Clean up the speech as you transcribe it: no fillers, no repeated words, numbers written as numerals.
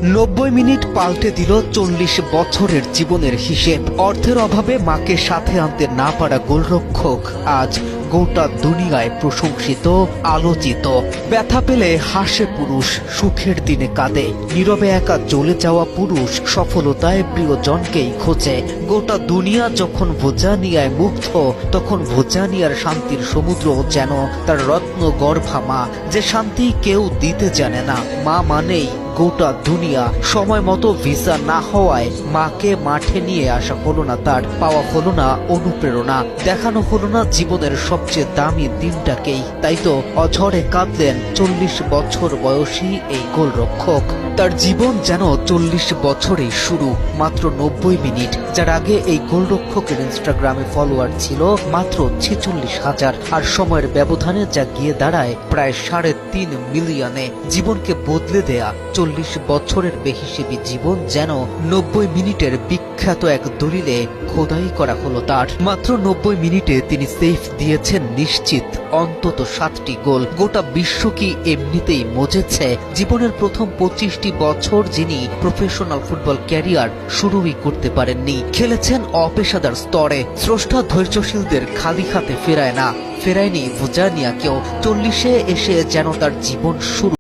90 minute পাল্টে দিল 40 বছরের জীবনের হিসেব। অর্থের অভাবে মাকে সাথে আনতে না পারা গোলরক্ষক আজ গোটা দুনিয়ায় প্রশংসিত, আলোচিত। ব্যথা পেলে হাসে পুরুষ, সুখের দিনে কাঁদে। নীরবে একা জ্বলে যাওয়া পুরুষ সফলতায় প্রিয়জনকেই খোঁজে। গোটা দুনিয়া যখন ভোজানিয়ায় মুগ্ধ, তখন ভোজানিয়ার শান্তির সমুদ্র যেন তার রত্ন গর্ভা মা, যে শান্তি কেউ দিতে জানে না। মা মানেই গোটা দুনিয়া। সময় মতো ভিসা না হওয়ায় মাকে মাঠে নিয়ে আসা হলো না তার, পাওয়া হলো না অনুপ্রেরণা, দেখানো হলো না জীবনের সবচেয়ে দামি দিনটাকেই। তাই তো অঝরে কাঁদলেন 40 বছর বয়সী এই গোলরক্ষক। তার জীবন যেন 40 বছরেই শুরু, মাত্র 90 মিনিট। যার আগে এই গোলরক্ষকের ইনস্টাগ্রামে ফলোয়ার ছিল মাত্র 46,000, আর সময়ের ব্যবধানে যা গিয়ে দাঁড়ায় প্রায় 3.5 মিলিয়নে। জীবনকে বদলে দেয়া 40 বছরের বেহিসেবি জীবন যেন 90 মিনিটের বিখ্যাত এক দলিলে খোদাই করা হলো তার। মাত্র 90 মিনিটে তিনি সেফ দিয়েছেন নিশ্চিত অন্তত 7টি গোল। গোটা বিশ্ব কি এমনিতেই মজেছে? জীবনের প্রথম 25টি বছর যিনি প্রফেশনাল ফুটবল ক্যারিয়ার শুরুই করতে পারেননি, খেলেছেন অপেশাদার স্তরে। স্রষ্টা ধৈর্যশীলদের খালি হাতে ফেরায়নি ভোজানিয়াকেও। 40-এ এসে যেন তার জীবন শুরু।